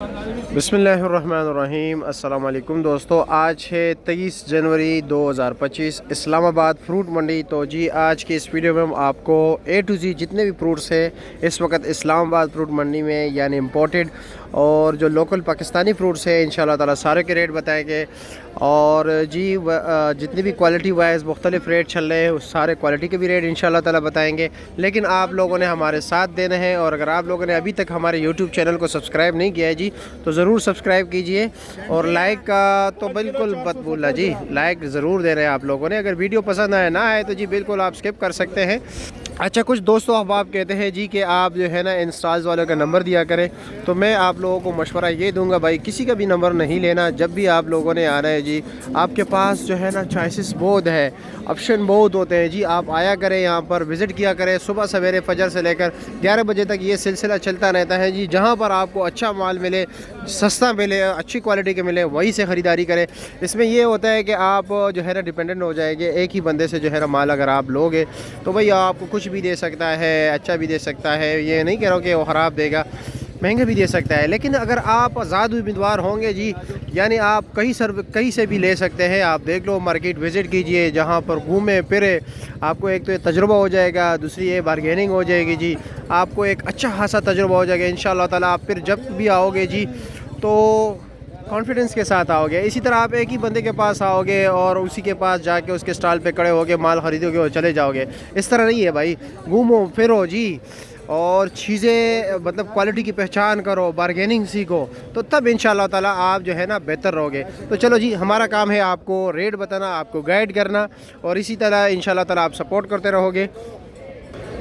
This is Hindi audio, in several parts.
बिस्मिल्लाहिर्रहमानिर्रहीम। अस्सलाम वालेकुम दोस्तों, आज है 23 जनवरी 2025 इस्लामाबाद फ्रूट मंडी। तो जी आज की इस वीडियो में हम आपको A to Z जितने भी फ्रूट्स हैं इस वक्त इस्लामाबाद फ्रूट मंडी में यानी इम्पोर्टेड और जो लोकल पाकिस्तानी फ्रूट्स हैं इंशाल्लाह ताला सारे के रेट बताएंगे। और जी जितनी भी क्वालिटी वाइज मुख्तलिफ रेट चल रहे हैं उस सारे क्वालिटी के भी रेट इंशाल्लाह ताला बताएंगे। लेकिन आप लोगों ने हमारे साथ देने हैं और अगर आप लोगों ने अभी तक हमारे यूट्यूब चैनल को सब्सक्राइब नहीं किया है जी तो ज़रूर सब्सक्राइब कीजिए। और लाइक का तो बिल्कुल मत भूलना जी, लाइक ज़रूर दे रहे हैं आप लोगों ने। अगर वीडियो पसंद आए ना आए तो जी बिल्कुल आप स्किप कर सकते हैं। अच्छा, कुछ दोस्तों आप कहते हैं जी कि आप जो है ना इंस्टाज वालों का नंबर दिया करें, तो मैं आप लोगों को मशवरा ये दूंगा भाई किसी का भी नंबर नहीं लेना। जब भी आप लोगों ने आना है जी आपके पास जो है ना चॉइसेस बहुत है, ऑप्शन बहुत होते हैं जी। आप आया करें, यहाँ पर विज़िट किया करें। सुबह सवेरे फजर से लेकर 11 बजे तक ये सिलसिला चलता रहता है जी। जहाँ पर आपको अच्छा माल मिले, सस्ता मिले, अच्छी क्वालिटी के मिले, वहीं से ख़रीदारी करें। इसमें ये होता है कि आप जो है ना डिपेंडेंट हो जाएंगे एक ही बंदे से। जो है ना माल अगर आप लोगे तो भाई आपको कुछ भी दे सकता है, अच्छा भी दे सकता है। ये नहीं कह रहा हूँ कि वो ख़राब देगा, महंगा भी दे सकता है। लेकिन अगर आप आज़ाद उम्मीदवार होंगे जी यानी आप कहीं से भी ले सकते हैं। आप देख लो, मार्केट विज़िट कीजिए, जहाँ पर घूमे फिरे, आपको एक तो ये तजुर्बा हो जाएगा, दूसरी ये बारगेनिंग हो जाएगी जी। आपको एक अच्छा खासा तजुर्बा हो जाएगा इंशाअल्लाह ताला। आप फिर जब भी आओगे जी तो कॉन्फिडेंस के साथ आओगे। इसी तरह आप एक ही बंदे के पास आओगे और उसी के पास जाके उसके स्टॉल पे खड़े होगे, माल ख़रीदोगे और चले जाओगे। इस तरह नहीं है भाई, घूमो फिरो जी और चीज़ें मतलब क्वालिटी की पहचान करो, बारगेनिंग सीखो, तो तब इंशाअल्लाह ताला आप जो है ना बेहतर रहोगे। तो चलो जी, हमारा काम है आपको रेट बताना, आपको गाइड करना और इसी तरह इंशाअल्लाह ताला आप सपोर्ट करते रहोगे।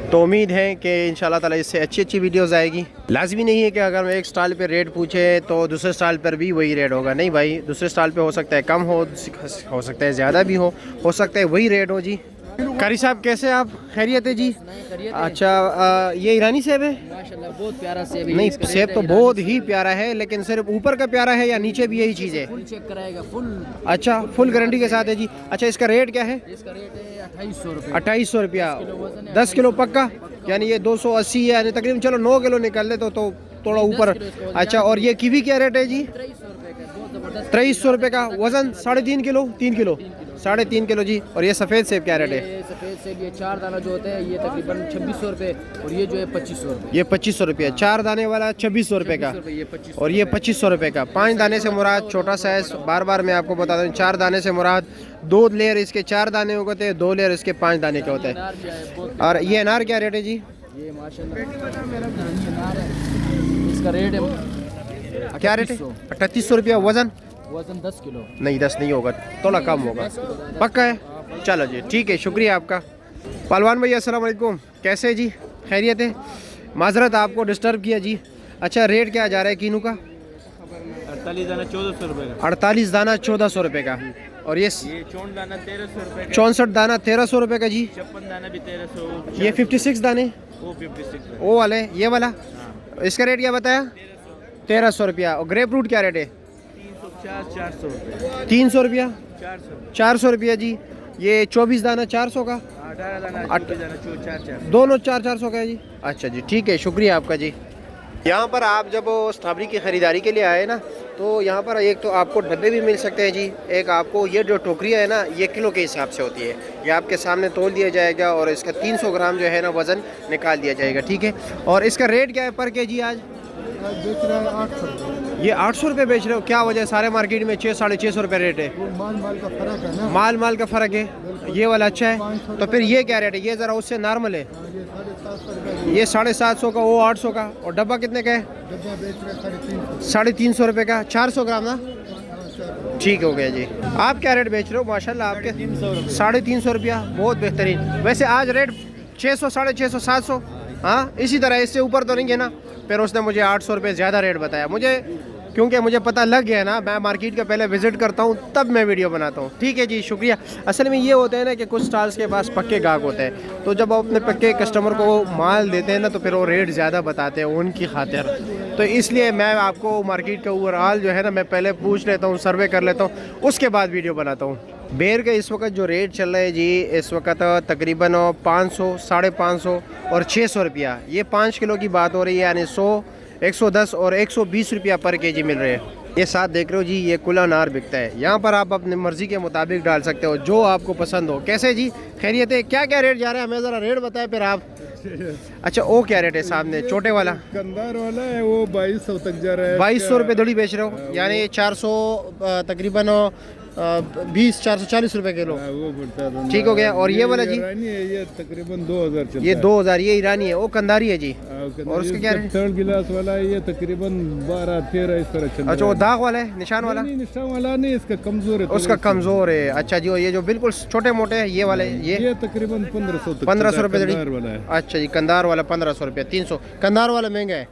तो उम्मीद है कि इंशाल्लाह ताला इससे अच्छी वीडियोस आएगी। लाजमी नहीं है कि अगर मैं एक स्टॉल पे रेट पूछे तो दूसरे स्टॉल पर भी वही रेट होगा। नहीं भाई, दूसरे स्टॉल पे हो सकता है कम हो सकता है ज़्यादा भी हो सकता है वही रेट हो जी। कारी साहब कैसे आप? खैरियत है जी? अच्छा, ये ईरानी सेब है? माशाल्लाह बहुत प्यारा सेब है। नहीं, सेब तो बहुत ही प्यारा है, लेकिन सिर्फ ऊपर का प्यारा है या नीचे भी यही चीज़ है? फुल चेक कराएगा, फुल। अच्छा, फुल गारंटी के साथ है जी। अच्छा, इसका रेट क्या है? इसका रेट है 2800 रुपये। 2800 रुपया, 10 किलो पक्का, यानी ये 280 है, यानी तकरीबन चलो 9 किलो निकल ले तो थोड़ा ऊपर। अच्छा, और ये कीवी क्या रेट है जी? 2300 रुपये का, वज़न 3.5 किलो, 3 किलो, 3.5 किलो जी। और ये सफ़ेद सेब क्या रेट है? सफ़ेद सेब ये 4 दाना जो होते हैं ये तकरीबन 2600 रुपये और ये जो है 2500 रुपये। ये 2500 रुपये, 4 दाने वाला 2600 रुपये का और ये 2500 रुपये का। 5 दाने से मुराद छोटा साइज़, बार मैं आपको बता दूँ, 4 दाने से मुराद 2 लेयर इसके 4 दाने होते हैं, 2 लेयर इसके 5 दाने के होते हैं। और ये अनार क्या रेट है जी? ये माशाल्लाह इसका रेट है क्या रेट है? 3800 रुपया। वज़न 10 किलो। नहीं, 10 नहीं होगा, थोड़ा कम होगा। पक्का है? चलो जी, ठीक है, शुक्रिया आपका। पहलवान भैया अस्सलाम वालेकुम, कैसे है जी? खैरियत है? माजरत आपको डिस्टर्ब किया जी। अच्छा, रेट क्या जा रहा है कीनू का? 48 दाना 1400 रुपये का। 48 दाना 1400 रुपये का। और ये 64 दाना 1300 रुपये का। 64 दाना 1300 रुपये का जी। 56 दाना भी 1300। ये 56 दाने वो 56 वो वाले, ये वाला, इसका रेट क्या बताया? 1300 रुपया। और ग्रेप फ्रूट क्या रेट है? 400 रुपये। 300 रुपया, 400 रुपया जी। ये 24 दाना 400 का, 18 दाना 24 दाना 400। दोनों 400 का है जी। अच्छा जी, ठीक है, शुक्रिया आपका जी। यहाँ पर आप जब स्ट्रॉबेरी की ख़रीदारी के लिए आए ना तो यहाँ पर एक तो आपको डब्बे भी मिल सकते हैं जी। एक आपको ये जो टोकरियाँ है ना ये किलो के हिसाब से होती है, ये आपके सामने तोल दिया जाएगा और इसका 300 ग्राम जो है ना वज़न निकाल दिया जाएगा, ठीक है। और इसका रेट क्या है पर केजी आज? बेच रहा है 800 रुपये। ये 800 रुपये बेच रहे हो? क्या वजह है? सारे मार्केट में 600-650 रुपये रेट है। माल का फ़र्क है ना। माल का फ़र्क है। ये वाला अच्छा है, तो फिर ये क्या रेट है? ये ज़रा उससे नॉर्मल है। ये 750 रुपये। ये 750 का, वो 800 का। और डब्बा कितने का है? डब्बा बेच रहे 350। 350 रुपये का, 400 ग्राम ना। ठीक हो गया जी। आप क्या रेट बेच रहे हो? माशाल्लाह आपके 350 रुपया, बहुत बेहतरीन। वैसे आज रेट 600, 650, 700, हाँ इसी तरह, इससे ऊपर तो नहीं है ना। फिर उसने मुझे 800 रुपये ज़्यादा रेट बताया मुझे, क्योंकि मुझे पता लग गया ना, मैं मार्केट का पहले विज़िट करता हूँ तब मैं वीडियो बनाता हूँ। ठीक है जी, शुक्रिया। असल में ये होता है ना कि कुछ स्टॉल्स के पास पक्के गाहक होते हैं, तो जब आप अपने पक्के कस्टमर को माल देते हैं ना तो फिर वो रेट ज़्यादा बताते हैं उनकी खातिर। तो इसलिए मैं आपको मार्केट का ओवरऑल जो है ना मैं पहले पूछ लेता हूँ, सर्वे कर लेता हूँ, उसके बाद वीडियो बनाता हूँ। बेर का इस वक्त जो रेट चल रहा है जी, इस वक्त तकरीबन 500, 550 और 600 रुपया। ये 5 किलो की बात हो रही है, यानी 100, 110 और 120 रुपया पर केजी मिल रहे हैं। ये साथ देख रहे हो जी, ये कुल अनार बिकता है। यहाँ पर आप अपनी मर्जी के मुताबिक डाल सकते हो, जो आपको पसंद हो। कैसे जी, खैरियत है? क्या क्या रेट जा रहा है, हमें ज़रा रेट बताएं फिर आप। अच्छा, वो क्या रेट है सामने छोटे वाला? कंधार वाला है वो 2200 तक जा रहा है। 2200 रुपये दड़ी बेच रहे हो, यानी 400 तकरीबन 440 रुपये किलो। वो पड़ता है। ठीक हो गया। और ये वाला जी? ईरानी है, ये तकरीबन 2000 चलता है। ये 2000, ये ईरानी है, वो कंधारी है जी। और उसका क्या रेट? 3 गिलास वाला है, ये तकरीबन 12-13 इस तरह चलता है। अच्छा, वो दाग वाला है, निशान वाला? नहीं, निशान वाला नहीं, इसका कमजोर है। उसका कमजोर है। अच्छा जी, और ये जो बिल्कुल छोटे मोटे है ये वाले, ये तकरीबन 1500 तक 1500 रुपये दड़ी वाला है। अच्छा जी, कंधार वाला 1500 रुपये, 300। कंधार वाला महंगा है।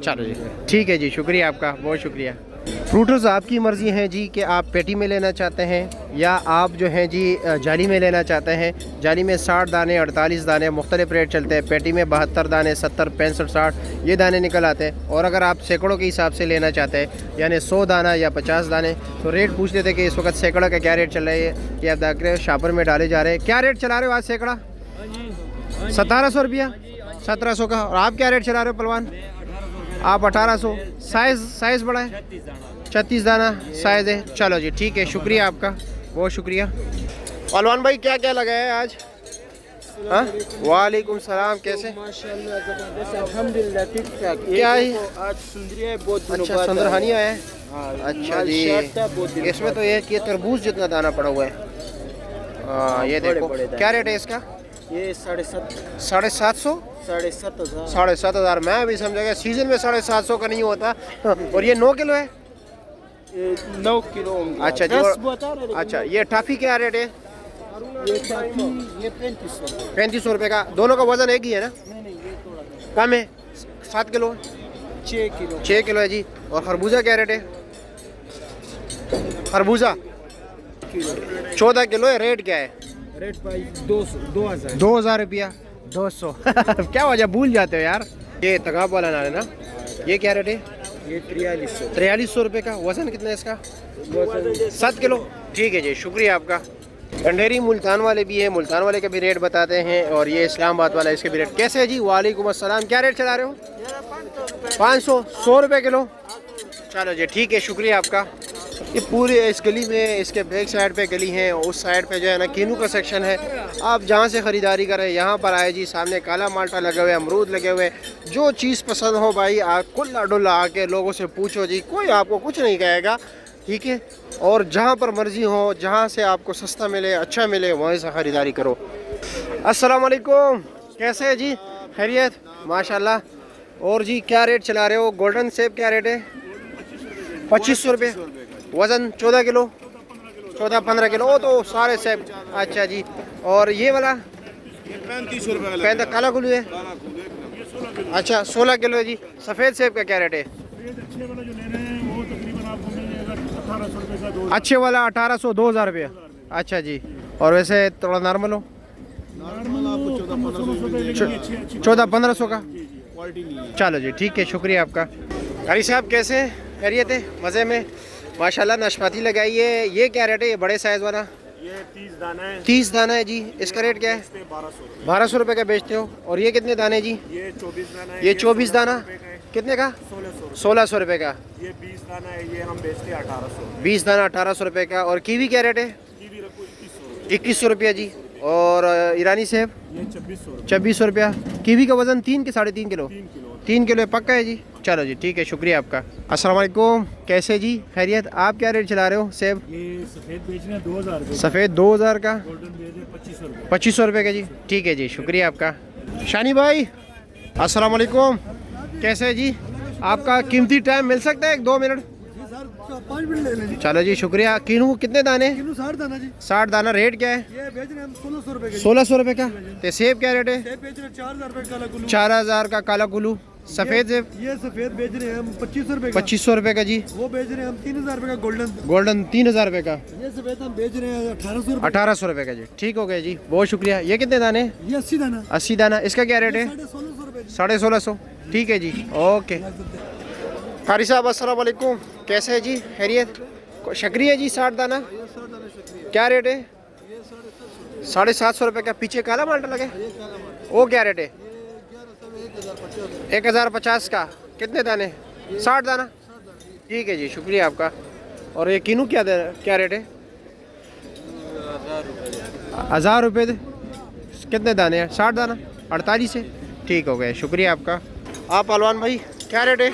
चलो जी, ठीक है जी, शुक्रिया आपका, बहुत शुक्रिया। फ्रूटर्स आपकी मर्ज़ी है जी कि आप पेटी में लेना चाहते हैं या आप जो हैं जी जाली में लेना चाहते हैं। जाली में 60 दाने, 48 दाने, मुख्तलिफ रेट चलते हैं। पेटी में 72 दाने, 70, 65, 60 ये दाने निकल आते हैं। और अगर आप सैकड़ों के हिसाब से लेना चाहते हैं, यानी 100 दाना या 50 दाने, तो रेट पूछ लेते कि इस वक्त सैकड़ा का क्या रेट चल रहा है। ये आप देख रहे हो शापर में डाले जा रहे हैं। क्या रेट चला रहे हो आज सैकड़ा? 1700 रुपया, 1700 का। और आप क्या रेट चला रहे हो पहलवान? आप 1800। साइज़ बड़ा है, 36 दाना साइज़ है। चलो जी, ठीक है, शुक्रिया आपका, बहुत शुक्रिया। पहलवान भाई क्या क्या लगा है आज? हाँ, वालेकुम सलाम, कैसे? अल्हम्दुलिल्लाह ठीक ठाक। क्या है आज सुंदरी है, बहुत दिनों अच्छा, बाद संदरहानी आया है। हाँ, अच्छा जी, इसमें तो ये कि तरबूज जितना दाना पड़ा हुआ है। हाँ, ये देखो क्या रेट है इसका? ये 7.5 750, 7.5 7,500। मैं भी समझा गया सीजन में 750 का नहीं होता। और ये 9 किलो है? 9 किलो होंगे। अच्छा जी। 10 बता रहे, अच्छा, ये टाफी क्या रेट है? ये 3500। 3500 रुपये का। दोनों का वजन एक ही है ना? नहीं, ये थोड़ा कम है, 7 किलो, 6 किलो। 6 किलो है जी। और खरबूजा क्या रेट है? खरबूजा 14 किलो है। रेट क्या है? रेट भाई 2000 2000 रुपया, 200। क्या वजह, भूल जाते हो यार। ये तगाब वाला नार है ना, ये क्या रेट है? ये 4300। 4300 रुपये का। वजन कितना है इसका? 7 किलो। ठीक है जी, शुक्रिया आपका। अंधेरी मुल्तान वाले भी है, मुल्तान वाले का भी रेट बताते हैं। और ये इस्लामाबाद वाला, इसके भी रेट कैसे है जी? वालेकुम अस्सलाम, क्या रेट चला रहे हो? 500, 100 रुपये किलो। चलो जी, ठीक है, शुक्रिया आपका। ये पूरे इस गली में, इसके बैक साइड पे गली है, उस साइड पे जो है ना कीनू का सेक्शन है। आप जहाँ से ख़रीदारी करें यहाँ पर आए जी। सामने काला माल्टा लगे हुए, अमरूद लगे हुए। जो चीज़ पसंद हो भाई, आप कुल्ला डुल्ला आके लोगों से पूछो जी, कोई आपको कुछ नहीं कहेगा, ठीक है। और जहाँ पर मर्ज़ी हो, जहाँ से आपको सस्ता मिले, अच्छा मिले, वहीं से ख़रीदारी करो। अस्सलाम वालेकुम, कैसे है जी? खैरियत? माशाल्लाह। और जी क्या रेट चला रहे हो? गोल्डन सेब क्या रेट है? 2500 रुपये। वज़न 14 किलो, 14-15 किलो। वो तो सारे सेब। अच्छा जी। और ये वाला 3500 रुपये। 35 काला कुल्लू है? अच्छा, 16 किलो है जी। सफ़ेद सेब का क्या रेट है? अच्छे वाला 1800, 2000 रुपये। अच्छा जी। और वैसे थोड़ा नॉर्मल हो? 14-1500 का। चलो जी, ठीक है, शुक्रिया आपका। हरी साहब कैसे हैं? खैरियत है? मज़े में? माशाल्लाह, नाशपाती लगाई है। ये क्या रेट है, ये बड़े साइज़ वाला? ये 30 दाना है। 30 दाना है जी। इसका रेट क्या है? 1200 रुपये का बेचते हो। और ये कितने दाने जी? ये 24 दाना है। ये 24 दाना कितने का? 1600 रुपये का। ये 20 दाना है, ये हम बेचते हैं 1800। 20 दाना 1800 रुपये का। और कीवी क्या रेट है? कीवी रखो 2100। 2100 रुपया जी। और ईरानी सेब? ये 2600। 2600 रुपया। कीवी का वज़न 3 के 3.5 किलो? 3 किलो। 3 किलो पक्का है जी। चलो जी, ठीक है, शुक्रिया आपका। अस्सलाम वालेकुम, कैसे जी? खैरियत? आप क्या रेट चला रहे हो सेब? ये सफ़ेद बेच रहे हैं 2000 रुपये। सफ़ेद 2000 का। गोल्डन बेच रहे हैं 2500 रुपये। 2500 रुपये का जी। ठीक है जी, शुक्रिया आपका। शानी भाई अस्सलाम वालेकुम, कैसे है जी? आपका कीमती टाइम मिल सकता है 1-2 मिनट? 5 मिनट ले लें। चलो जी, शुक्रिया। कीनू कितने दाने? 60 दाना जी। 60 दाना। रेट क्या है? ये बेच रहे हैं हम 1600 रुपये के। 1600 रुपये का। तो सेब क्या रेट है? सेब बेच रहे हैं 4000 रुपये काला कुल्लू। 4000 का काला कुल्लू। सफ़ेद सेब? ये सफेद बेच रहे हैं हम 2500 रुपये का। 2500 रुपये का जी। वो बेच रहे हैं हम 3000 रुपये का गोल्डन। गोल्डन 3000 रुपये का। ये सफेद हम बेच रहे हैं 1800 रुपये। 1800 रुपये का जी। ठीक हो गया जी, बहुत शुक्रिया। ये कितने दाने? ये 80 दाना। 80 दाना। इसका क्या रेट है? 1650 रुपये। 1650। ठीक है जी, ओके। कारी साहब अस्सलाम वालेकुम, कैसे है जी? खैरियत? शकरी है जी 60 दाना। क्या रेट है? 750 रुपये का। पीछे काला माल्टा लगे, वो क्या रेट है? 1050 का। कितने दाने? 60 दाना। ठीक है जी, शुक्रिया आपका। और ये किनू क्या रेट है? 1000 रुपये दे। कितने दाने हैं? 60 दाना, 48 है। ठीक हो गया, शुक्रिया आपका। आप पहलवान भाई क्या रेट है?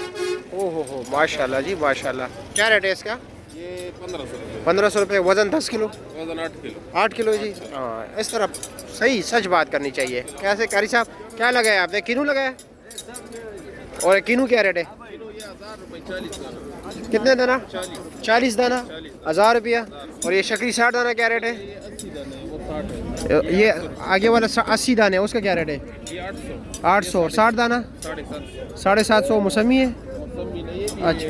ओहो हो माशाल्लाह जी माशाल्लाह। क्या रेट है इसका? ये 1500 रुपये। 1500 रुपये। वज़न 10 किलो? वजन 8 किलो। 8 किलो जी। हाँ, इस तरफ सही सच बात करनी चाहिए। कैसे कारी साहब क्या लगाया आपने? किनू लगाया? और किनू क्या रेट है? कितने दाना? 40 दाना, 1000 रुपया। और ये शक्री 60 दाना क्या रेट है? ये आगे वाला 80 दाने उसका क्या रेट है? 800। और 60 दाना? 750। मौसमी है?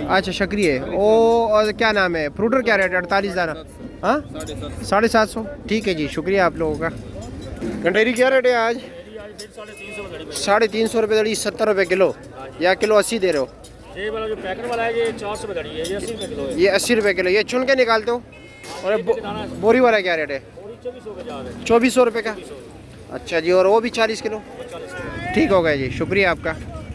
अच्छा शक्री है। ओ और क्या नाम है? फ्रूटर क्या रेट है? 48 दाना। हाँ 750। ठीक है जी, शुक्रिया आप लोगों का। गंडेरी क्या रेट है आज? 350 रुपये दड़ी। 70 रुपये किलो या किलो 80 दे रहे हो? ये वाला जो पैकेट वाला है ये 400 रुपये है, ये 80 रुपये किलो है। ये 80 रुपये किलो। ये चुन के निकालते हो? और बोरी वाला क्या रेट है? 2400 रुपये का। अच्छा जी, और वो भी 40 किलो। ठीक हो गया जी, शुक्रिया आपका।